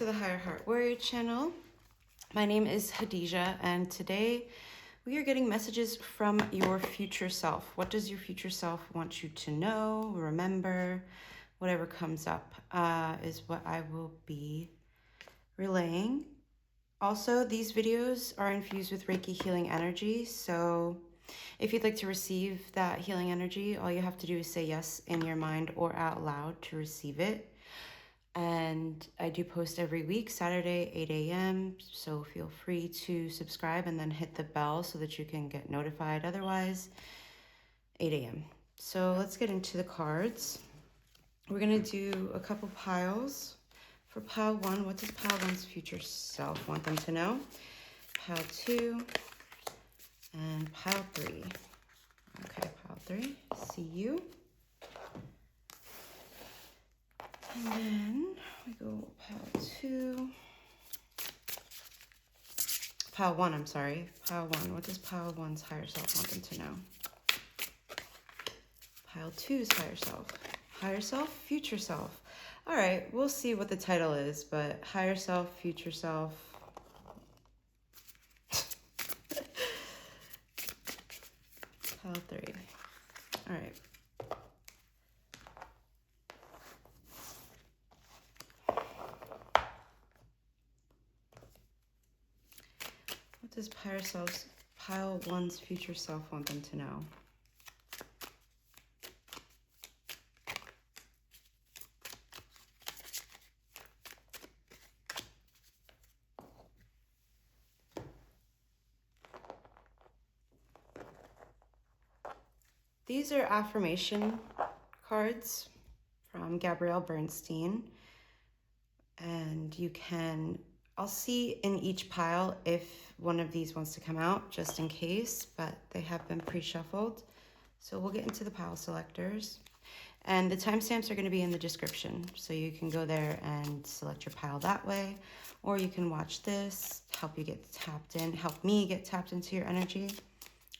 to the Higher Heart Warrior channel. My name is Hadija, and today we are getting messages from your future self. What does your future self want you to know, remember, whatever comes up is what I will be relaying. Also, these videos are infused with Reiki healing energy, so if you'd like to receive that healing energy, all you have to do is say yes in your mind or out loud to receive it. And I do post every week, Saturday, 8 a.m. So feel free to subscribe and then hit the bell so that you can get notified. Otherwise, 8 a.m. So let's get into the cards. We're going to do a couple piles. For pile 1, what does pile 1's future self want them to know? Pile 2 and pile 3. Okay, pile 3, see you. And then we go pile 2. Pile 1, I'm sorry. Pile 1. What does pile 1's higher self want them to know? Pile 2's higher self. Higher self, future self. All right, we'll see what the title is, but higher self, future self. Pile 3. All right. What does pile 1's future self want them to know? These are affirmation cards from Gabrielle Bernstein, and you can, I'll see in each pile if one of these wants to come out, just in case, but they have been pre-shuffled. So we'll get into the pile selectors. And the timestamps are going to be in the description, so you can go there and select your pile that way, or you can watch this, help you get tapped in, help me get tapped into your energy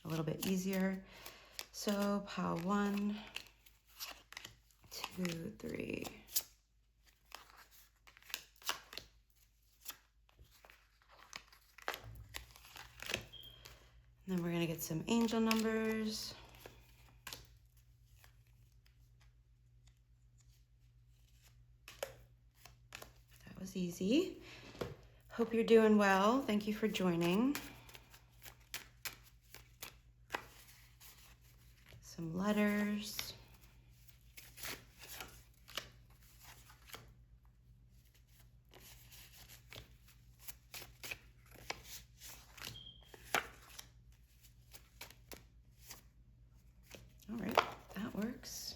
a little bit easier. So pile 1, 2, 3. And then we're going to get some angel numbers. That was easy. Hope you're doing well. Thank you for joining. Some letters. All right, that works.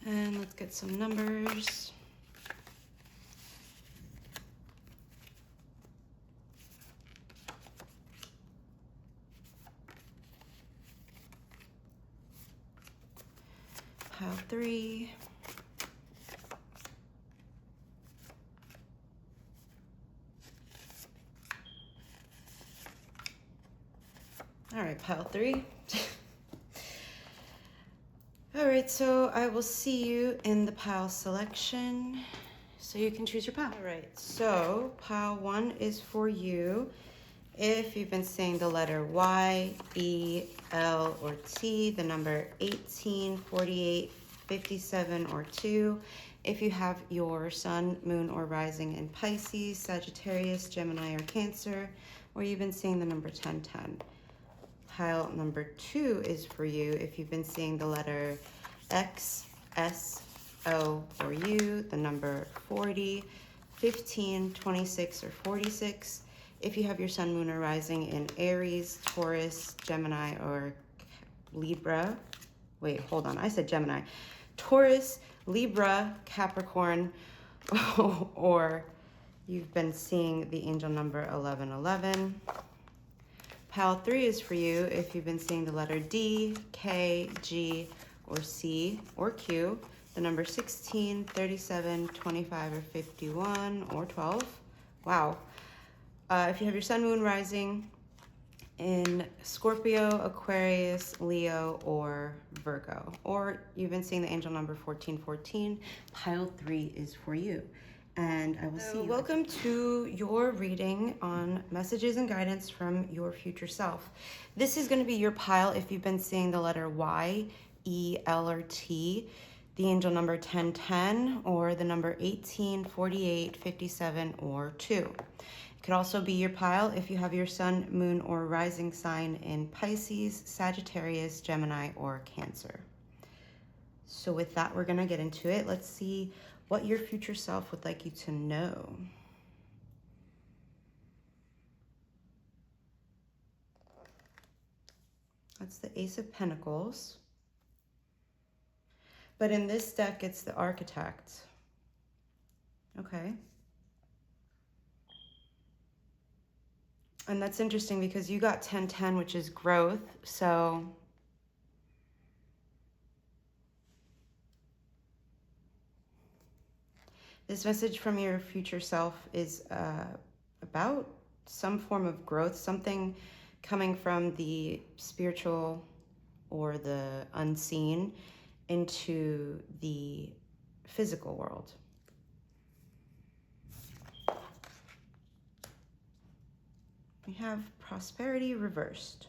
And let's get some numbers. Pile 3. All right, pile 3. All right, so I will see you in the pile selection, so you can choose your pile. All right, so pile 1 is for you. If you've been saying the letter Y, E, L, or T, the number 18, 48, 57, or 2. If you have your sun, moon, or rising in Pisces, Sagittarius, Gemini, or Cancer, or you've been seeing the number 1010. Pile number 2 is for you if you've been seeing the letter X, S, O, or U, the number 40, 15, 26, or 46. If you have your sun, moon, or rising in Aries, Taurus, Gemini, or Libra. Wait, hold on. I said Gemini. Taurus, Libra, Capricorn, or you've been seeing the angel number 1111. Pile 3 is for you if you've been seeing the letter D, K, G, or C, or Q, the number 16, 37, 25, or 51, or 12. Wow. If you have your sun, moon, rising in Scorpio, Aquarius, Leo, or Virgo, or you've been seeing the angel number 1414, pile 3 is for you. and I will see you. Welcome to your reading on messages and guidance from your future self. This is going to be your pile if you've been seeing the letter Y, E, L, or T, the angel number 1010, or the number 18, 48, 57, or 2. It could also be your pile if you have your sun, moon, or rising sign in Pisces, Sagittarius, Gemini, or Cancer. So with that, we're going to get into it. Let's see what your future self would like you to know. That's the Ace of Pentacles. But in this deck, it's the Architect. Okay. And that's interesting because you got 1010, which is growth. So this message from your future self is about some form of growth, something coming from the spiritual or the unseen into the physical world. We have prosperity reversed,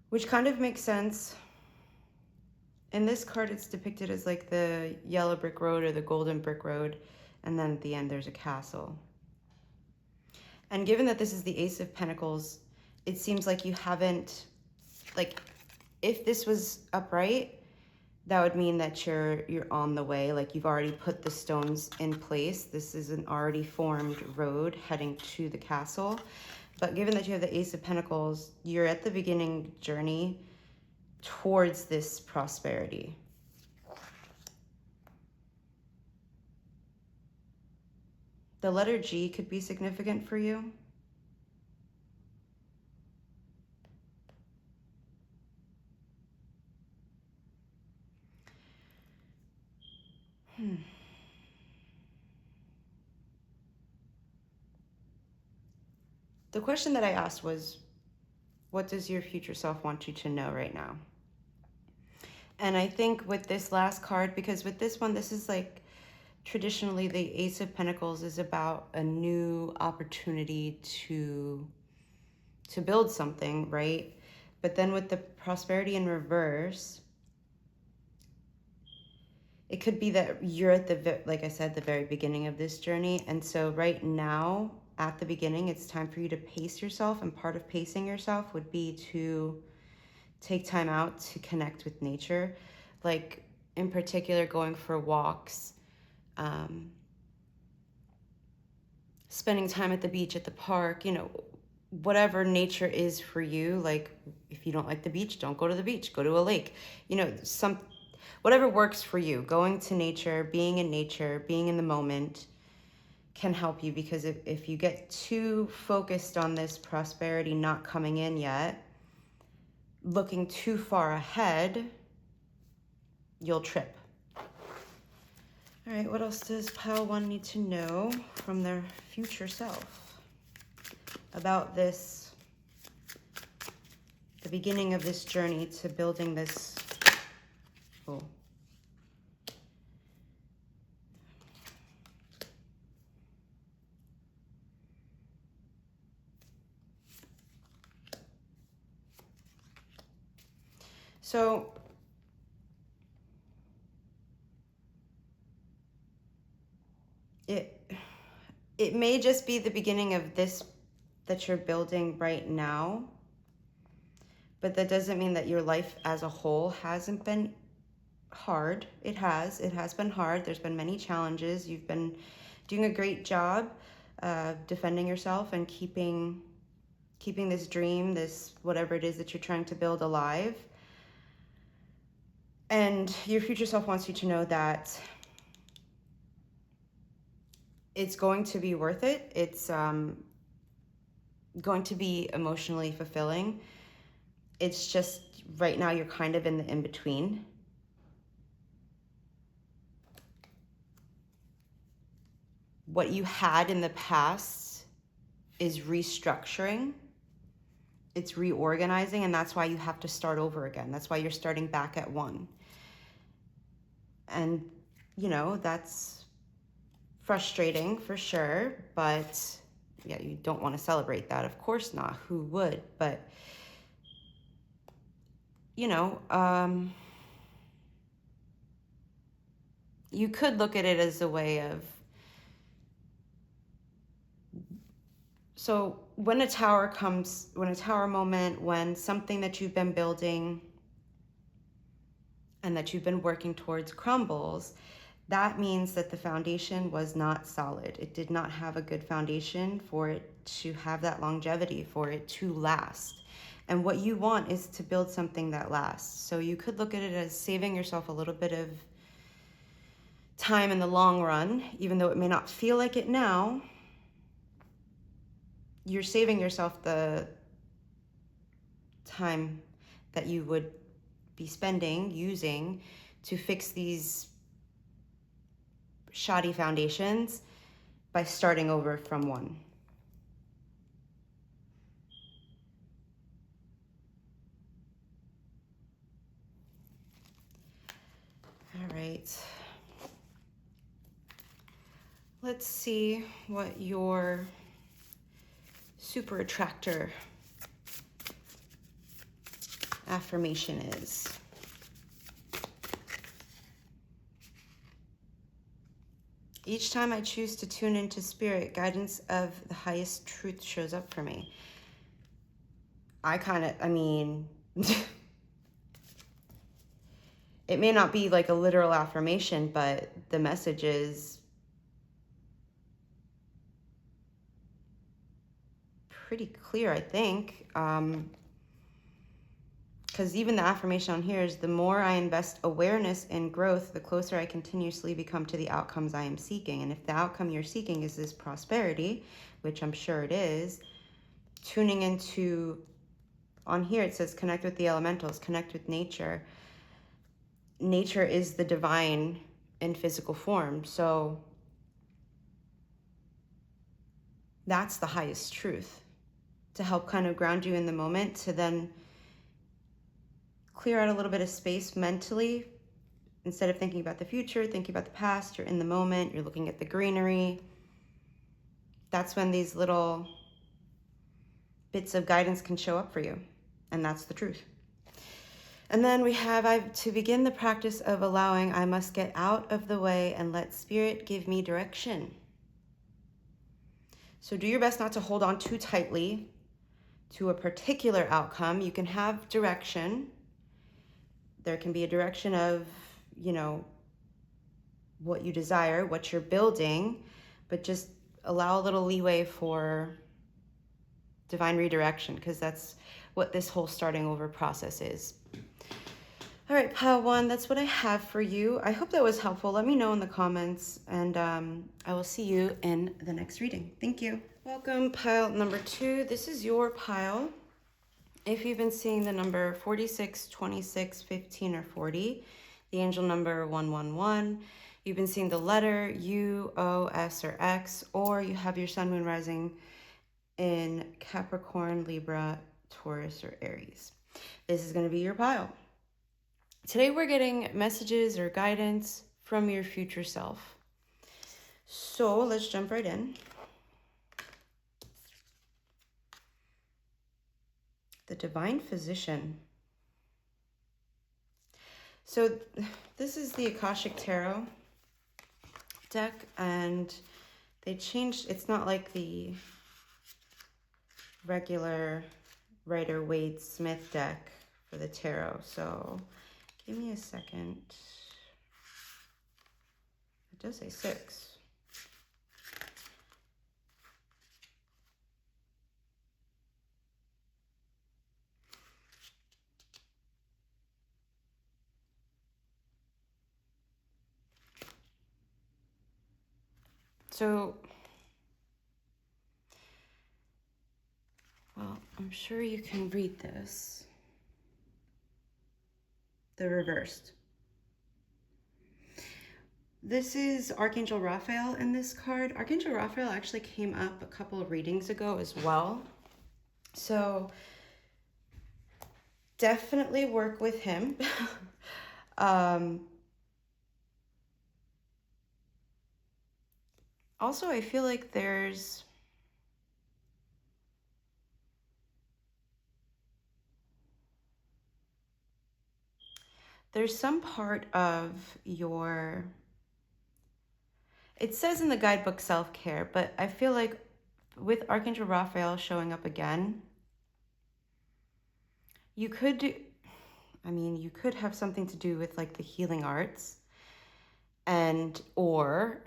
which kind of makes sense. In this card, it's depicted as like the yellow brick road or the golden brick road, and then at the end there's a castle. And given that this is the Ace of Pentacles, it seems like you haven't, like, if this was upright, that would mean that you're on the way, like you've already put the stones in place. This is an already formed road heading to the castle. But given that you have the Ace of Pentacles, you're at the beginning journey towards this prosperity. The letter G could be significant for you. The question that I asked was, what does your future self want you to know right now? And I think with this last card, because with this one, this is like traditionally the Ace of Pentacles is about a new opportunity to build something, right? But then with the prosperity in reverse, it could be that you're at the, like I said, the very beginning of this journey. And so right now, at the beginning, it's time for you to pace yourself. And part of pacing yourself would be to take time out to connect with nature. Like in particular, going for walks, spending time at the beach, at the park, you know, whatever nature is for you. Like if you don't like the beach, don't go to the beach, go to a lake, you know, whatever works for you. Going to nature, being in the moment can help you, because if you get too focused on this prosperity not coming in yet, looking too far ahead, you'll trip. All right, what else does pile 1 need to know from their future self about this, the beginning of this journey to building this? Oh. So it may just be the beginning of this that you're building right now, but that doesn't mean that your life as a whole hasn't been hard. It has been hard. There's been many challenges. You've been doing a great job defending yourself and keeping this dream, this whatever it is that you're trying to build, alive. And your future self wants you to know that it's going to be worth it. It's going to be emotionally fulfilling. It's just right now you're kind of in the in-between. What you had in the past is restructuring. It's reorganizing, and that's why you have to start over again. That's why you're starting back at 1. And you know, that's frustrating for sure, but yeah, you don't want to celebrate that. Of course not. Who would? But, you know, you could look at it as a way of, so when a tower comes, when a tower moment, when something that you've been building and that you've been working towards crumbles, that means that the foundation was not solid. It did not have a good foundation for it to have that longevity, for it to last. And what you want is to build something that lasts. So you could look at it as saving yourself a little bit of time in the long run, even though it may not feel like it now. You're saving yourself the time that you would be spending, using to fix these shoddy foundations by starting over from one. All right. Let's see what your super attractor affirmation is. Each time I choose to tune into spirit, guidance of the highest truth shows up for me. I mean, it may not be like a literal affirmation, but the message is pretty clear, I think. Because even the affirmation on here is, the more I invest awareness and growth, the closer I continuously become to the outcomes I am seeking. And if the outcome you're seeking is this prosperity, which I'm sure it is, tuning into, on here it says connect with the elementals, connect with nature. Nature is the divine in physical form. So that's the highest truth, to help kind of ground you in the moment, to then clear out a little bit of space mentally. Instead of thinking about the future, thinking about the past, you're in the moment, you're looking at the greenery. That's when these little bits of guidance can show up for you. And that's the truth. And then we have, to begin the practice of allowing, I must get out of the way and let spirit give me direction. So do your best not to hold on too tightly to a particular outcome. You can have direction. There can be a direction of, you know, what you desire, what you're building, but just allow a little leeway for divine redirection, because that's what this whole starting over process is. All right, pile one, that's what I have for you. I hope that was helpful. Let me know in the comments, and I will see you in the next reading. Thank you. Welcome, pile number two. This is your pile. If you've been seeing the number 46, 26, 15, or 40, the angel number 111, you've been seeing the letter U, O, S, or X, or you have your sun, moon, rising in Capricorn, Libra, Taurus, or Aries. This is going to be your pile. Today we're getting messages or guidance from your future self. So let's jump right in. The Divine Physician. So this is the Akashic Tarot deck, and they changed, it's not like the regular Rider-Waite-Smith deck for the tarot. So give me a second. It does say 6. So, well, I'm sure you can read this. The reversed. This is Archangel Raphael in this card. Archangel Raphael actually came up a couple of readings ago as well. So definitely work with him. Also, I feel like there's some part of your, it says in the guidebook self-care, but I feel like with Archangel Raphael showing up again, you could do, I mean, you could have something to do with like the healing arts, and or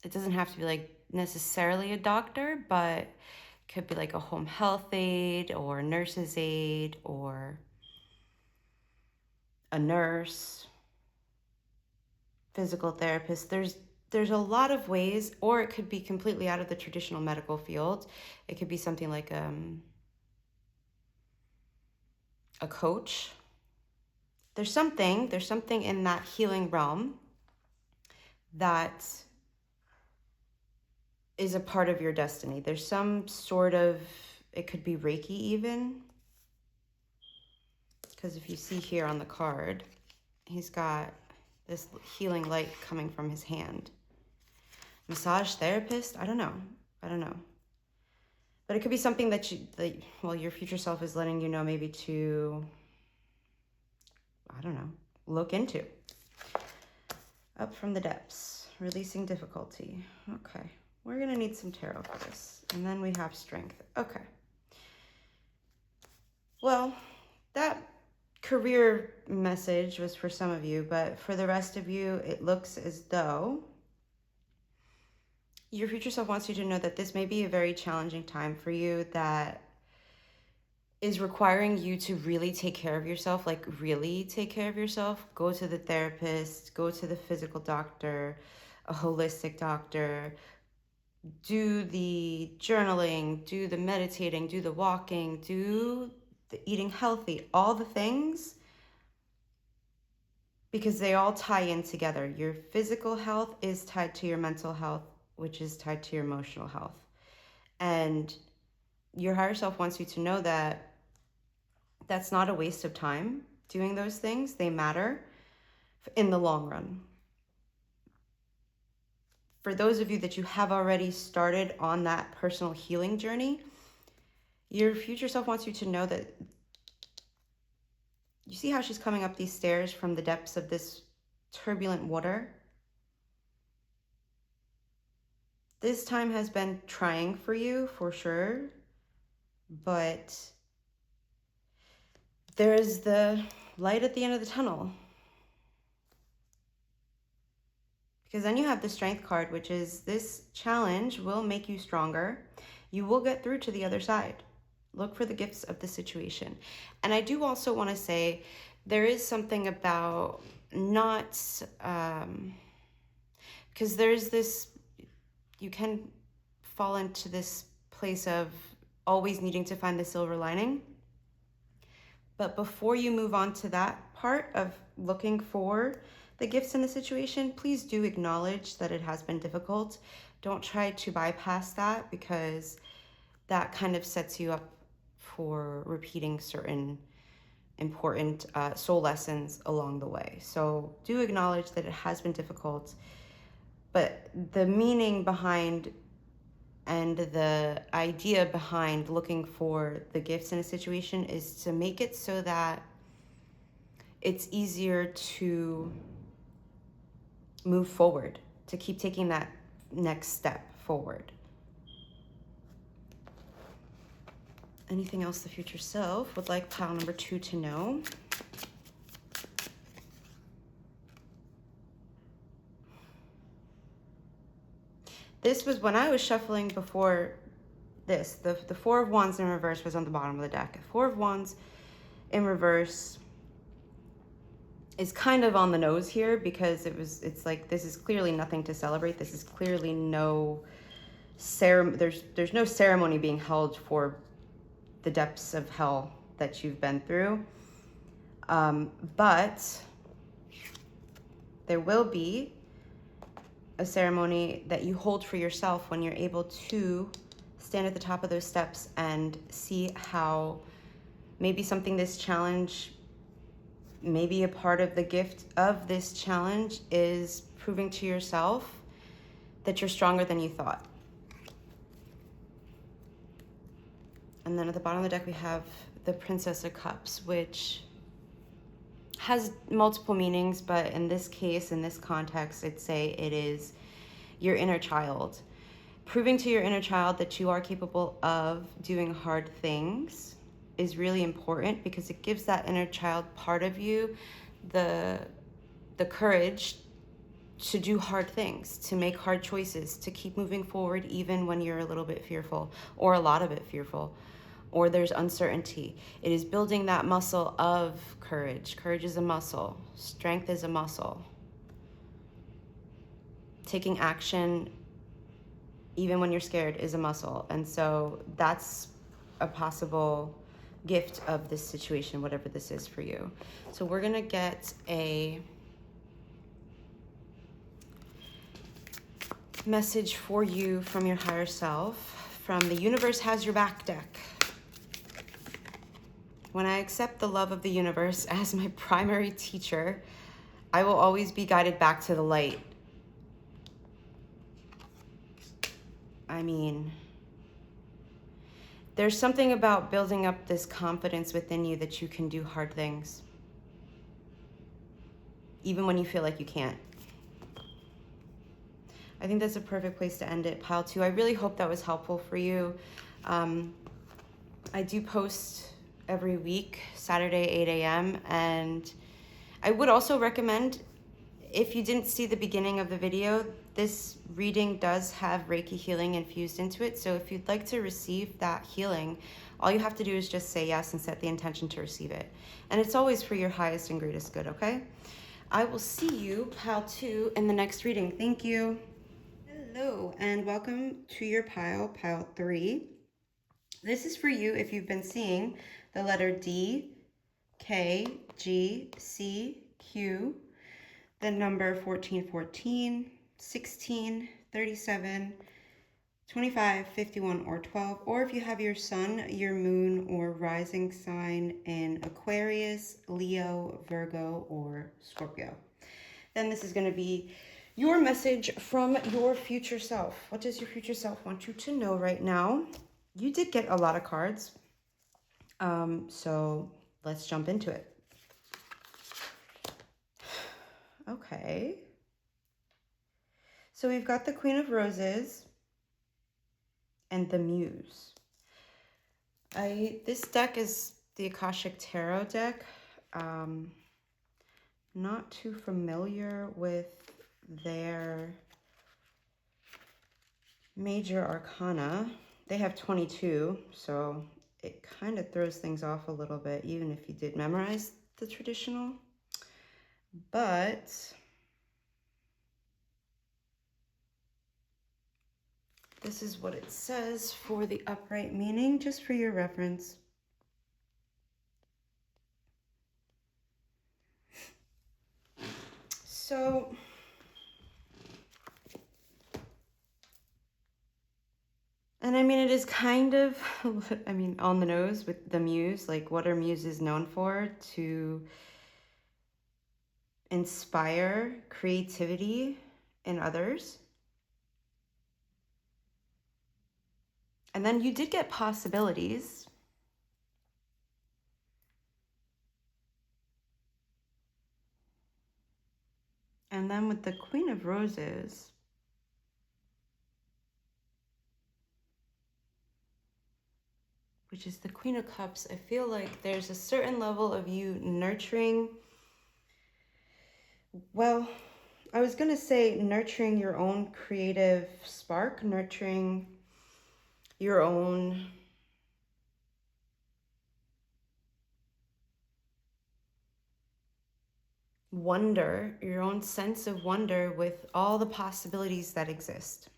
it doesn't have to be like necessarily a doctor, but it could be like a home health aide or a nurse's aide or a nurse, physical therapist. There's a lot of ways, or it could be completely out of the traditional medical field. It could be something like a coach. There's something in that healing realm that is a part of your destiny. There's some sort of, it could be Reiki even, because if you see here on the card, he's got this healing light coming from his hand. Massage therapist, I don't know. But it could be something that your future self is letting you know, maybe to, I don't know, look into. Up from the depths, releasing difficulty. Okay, we're gonna need some tarot for this. And then we have strength. Okay. Well, that career message was for some of you, but for the rest of you, it looks as though your future self wants you to know that this may be a very challenging time for you, that is requiring you to really take care of yourself, like really take care of yourself. Go to the therapist, go to the physical doctor, a holistic doctor, do the journaling, do the meditating, do the walking, do the eating healthy, all the things, because they all tie in together. Your physical health is tied to your mental health, which is tied to your emotional health. And your higher self wants you to know that that's not a waste of time doing those things. They matter in the long run. For those of you that you have already started on that personal healing journey, your future self wants you to know that, you see how she's coming up these stairs from the depths of this turbulent water? This time has been trying for you, for sure, but there is the light at the end of the tunnel. Because then you have the strength card, which is this challenge will make you stronger. You will get through to the other side. Look for the gifts of the situation. And I do also want to say, there is something about not, because there's this, you can fall into this place of always needing to find the silver lining. But before you move on to that part of looking for the gifts in the situation, please do acknowledge that it has been difficult. Don't try to bypass that, because that kind of sets you up for repeating certain important soul lessons along the way. So do acknowledge that it has been difficult, but the meaning behind and the idea behind looking for the gifts in a situation is to make it so that it's easier to move forward, to keep taking that next step forward. Anything else the future self would like pile number 2 to know? This was when I was shuffling before this. The Four of Wands in reverse was on the bottom of the deck. Four of Wands in reverse is kind of on the nose here, because it's like, this is clearly nothing to celebrate. This is clearly no there's no ceremony being held for the depths of hell that you've been through. But there will be a ceremony that you hold for yourself when you're able to stand at the top of those steps and see how maybe something this challenge, maybe a part of the gift of this challenge is proving to yourself that you're stronger than you thought. And then at the bottom of the deck, we have the Princess of Cups, which has multiple meanings, but in this case, in this context, I'd say it is your inner child. Proving to your inner child that you are capable of doing hard things is really important, because it gives that inner child part of you the courage to do hard things, to make hard choices, to keep moving forward even when you're a little bit fearful, or a lot of it fearful, or there's uncertainty. It is building that muscle of courage. Courage is a muscle. Strength is a muscle. Taking action even when you're scared is a muscle. And so that's a possible gift of this situation, whatever this is for you. So we're gonna get a message for you from your higher self, from the Universe Has Your Back deck. When I accept the love of the universe as my primary teacher, I will always be guided back to the light. I mean, there's something about building up this confidence within you that you can do hard things, even when you feel like you can't. I think that's a perfect place to end it, Pile 2. I really hope that was helpful for you. I do post every week, Saturday, 8 a.m. And I would also recommend, if you didn't see the beginning of the video, this reading does have Reiki healing infused into it. So if you'd like to receive that healing, all you have to do is just say yes and set the intention to receive it. And it's always for your highest and greatest good, okay? I will see you, Pile 2, in the next reading. Thank you. Hello, and welcome to your pile, Pile 3. This is for you if you've been seeing the letter D, K, G, C, Q, the number 1414, 16, 37, 25, 51, or 12, or if you have your sun, your moon, or rising sign in Aquarius, Leo, Virgo, or Scorpio. Then this is going to be your message from your future self. What does your future self want you to know right now? You did get a lot of cards, so let's jump into it. Okay. So we've got the Queen of Roses and the Muse. This deck is the Akashic Tarot deck. Not too familiar with their major arcana. They have 22, so it kind of throws things off a little bit, even if you did memorize the traditional. But this is what it says for the upright meaning, just for your reference. So and I mean, it is kind of, on the nose with the Muse. Like, what are muses known for? To inspire creativity in others. And then you did get possibilities. And then with the Queen of Roses, which is the Queen of Cups, I feel like there's a certain level of you nurturing, well, I was going to say nurturing your own creative spark, nurturing your own wonder, your own sense of wonder with all the possibilities that exist.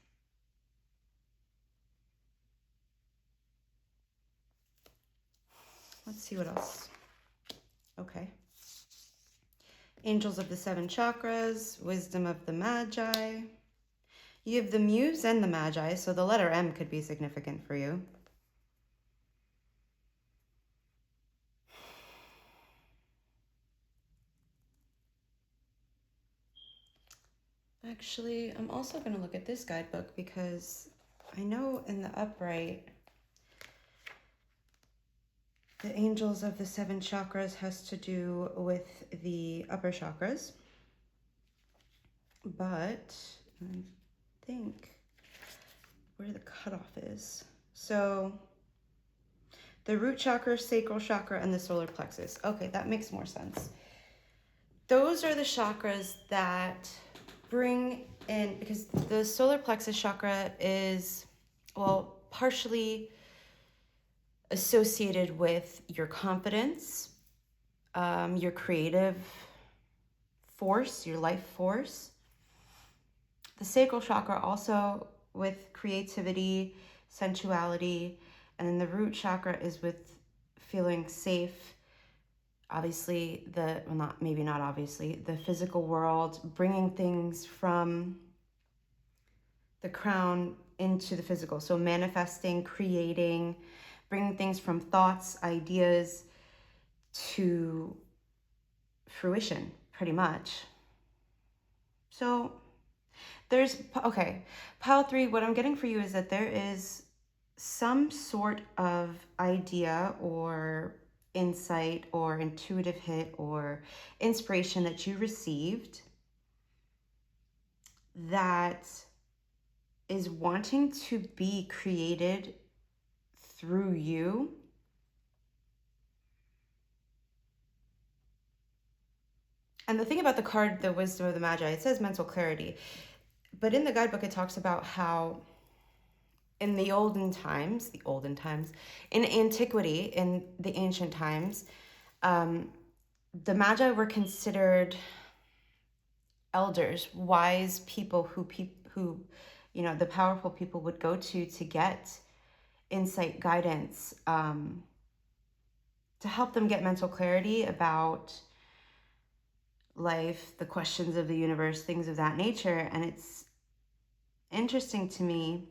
Let's see what else. Okay. Angels of the Seven Chakras, Wisdom of the Magi. You have the Muse and the Magi, so the letter M could be significant for you. Actually, I'm also going to look at this guidebook because I know in the upright, the angels of the 7 chakras has to do with the upper chakras. But I think where the cutoff is. So the root chakra, sacral chakra, and the solar plexus. Okay, that makes more sense. Those are the chakras that bring in, because the solar plexus chakra is, well, partially associated with your confidence, your creative force, your life force. The sacral chakra also with creativity, sensuality, and then the root chakra is with feeling safe. Obviously, not obviously, the physical world, bringing things from the crown into the physical. So manifesting, creating, bringing things from thoughts, ideas to fruition, pretty much. So pile 3, what I'm getting for you is that there is some sort of idea or insight or intuitive hit or inspiration that you received that is wanting to be created through you. And the thing about the card, the Wisdom of the Magi, it says mental clarity. But in the guidebook, it talks about how in the olden times, in antiquity, in the ancient times, the Magi were considered elders, wise people who, you know, the powerful people would go to get insight, guidance, to help them get mental clarity about life, the questions of the universe, things of that nature. And it's interesting to me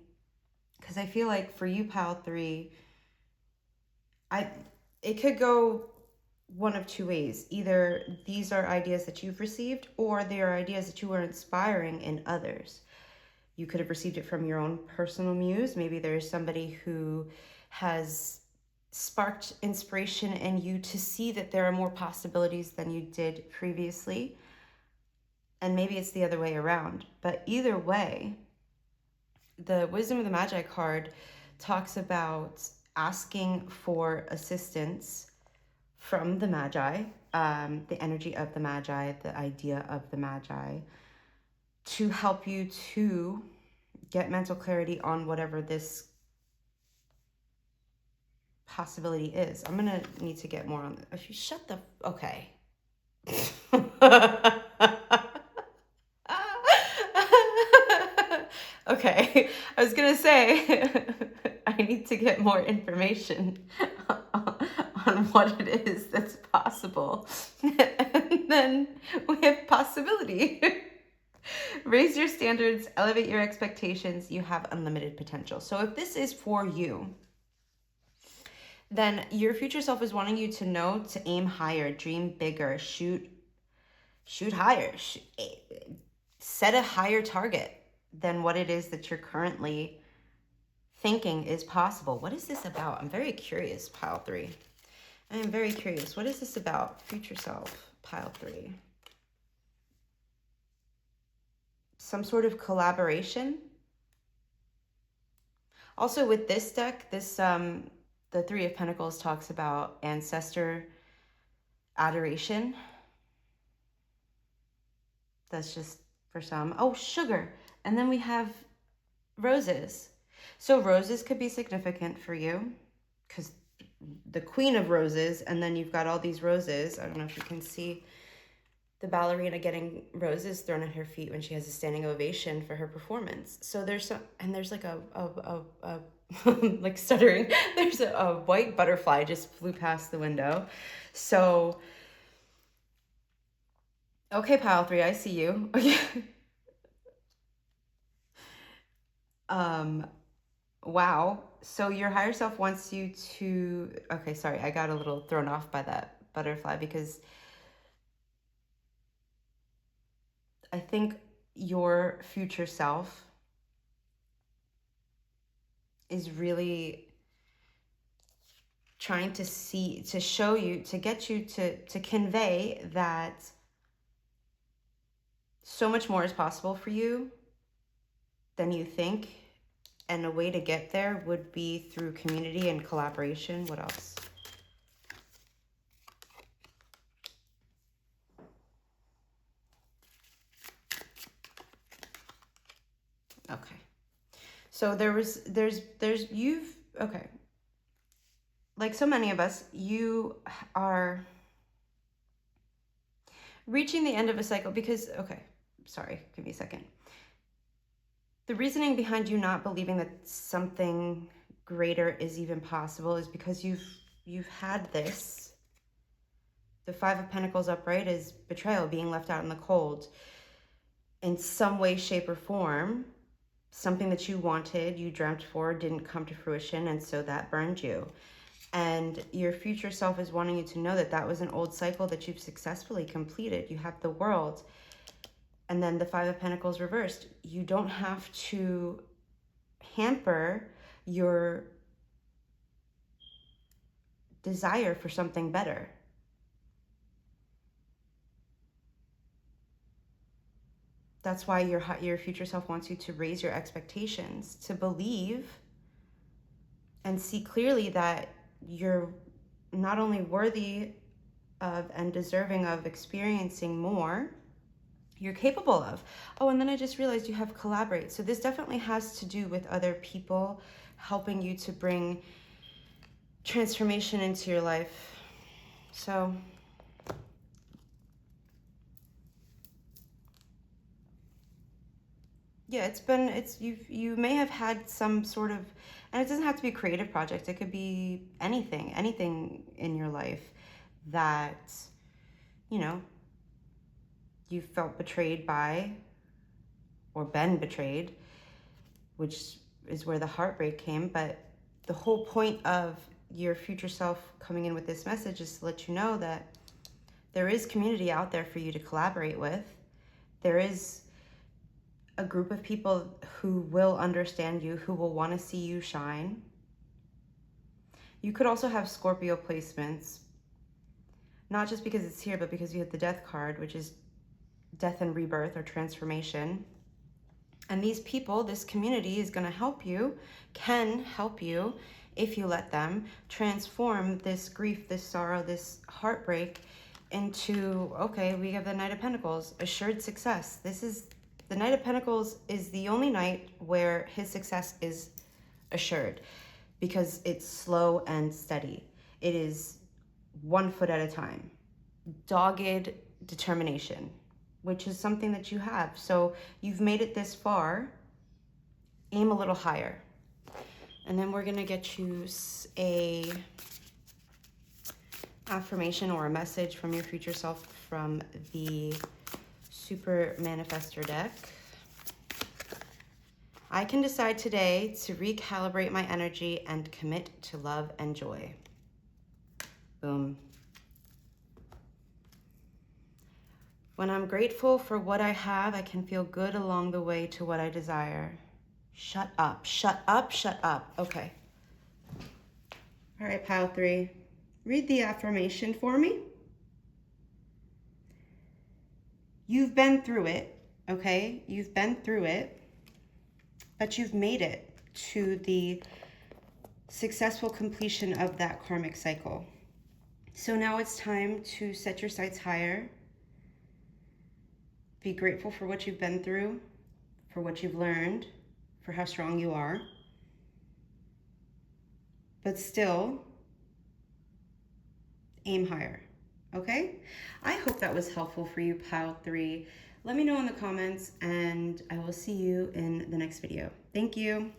because I feel like for you, pile 3, it could go one of 2 ways. Either these are ideas that you've received, or they are ideas that you are inspiring in others. You could have received it from your own personal muse. Maybe there's somebody who has sparked inspiration in you to see that there are more possibilities than you did previously. And maybe it's the other way around. But either way, the Wisdom of the Magi card talks about asking for assistance from the Magi, the energy of the Magi, the idea of the Magi, to help you to get mental clarity on whatever this possibility is. I'm gonna need to get more on this. If you shut the... Okay. Okay, I was gonna say I need to get more information on what it is that's possible. And then we have possibility. Raise your standards, elevate your expectations, you have unlimited potential. So if this is for you, then your future self is wanting you to know to aim higher, dream bigger, shoot higher, set a higher target than what it is that you're currently thinking is possible. What is this about? I'm very curious, pile 3. I am very curious. What is this about? Future self, pile 3. Some sort of collaboration. Also with this deck, the 3 of Pentacles talks about ancestor adoration. That's just for some. Oh, sugar. And then we have roses. So roses could be significant for you because the Queen of Roses, and then you've got all these roses. I don't know if you can see the ballerina getting roses thrown at her feet when she has a standing ovation for her performance. So there's like a like stuttering. There's a white butterfly just flew past the window. So, okay, pile 3, I see you. Wow. So your higher self wants you to, okay, sorry, I got a little thrown off by that butterfly because I think your future self is really trying to show you, to get you to convey that so much more is possible for you than you think. And a way to get there would be through community and collaboration. What else? Okay. So okay. Like so many of us, you are reaching the end of a cycle because, okay, sorry, give me a second. The reasoning behind you not believing that something greater is even possible is because you've had this. The Five of Pentacles upright is betrayal, being left out in the cold in some way, shape, or form. Something that you wanted, you dreamt for, didn't come to fruition, and so that burned you. And your future self is wanting you to know that that was an old cycle that you've successfully completed. You have the World, and then the Five of Pentacles reversed. You don't have to hamper your desire for something better. That's why your future self wants you to raise your expectations, to believe and see clearly that you're not only worthy of and deserving of experiencing more, you're capable of. Oh, and then I just realized you have collaborate. So this definitely has to do with other people helping you to bring transformation into your life. So yeah, you may have had some sort of, and it doesn't have to be a creative project. It could be anything in your life that, you know, you felt betrayed by or been betrayed, which is where the heartbreak came. But the whole point of your future self coming in with this message is to let you know that there is community out there for you to collaborate with. There is a group of people who will understand you, who will want to see you shine. You could also have Scorpio placements, not just because it's here, but because you have the Death card, which is death and rebirth or transformation. And these people, this community is going to help you, can help you, if you let them, transform this grief, this sorrow, this heartbreak into, okay, we have the Knight of Pentacles, assured success. The Knight of Pentacles is the only knight where his success is assured because it's slow and steady. It is 1 foot at a time. Dogged determination, which is something that you have. So you've made it this far. Aim a little higher. And then we're going to get you a affirmation or a message from your future self from the Super Manifestor deck. I can decide today to recalibrate my energy and commit to love and joy. Boom. When I'm grateful for what I have, I can feel good along the way to what I desire. Shut up, shut up, shut up. Okay. All right, pile 3. Read the affirmation for me. You've been through it, okay? You've been through it, but you've made it to the successful completion of that karmic cycle. So now it's time to set your sights higher. Be grateful for what you've been through, for what you've learned, for how strong you are. But still, aim higher. Okay? I hope that was helpful for you, pile 3. Let me know in the comments, and I will see you in the next video. Thank you.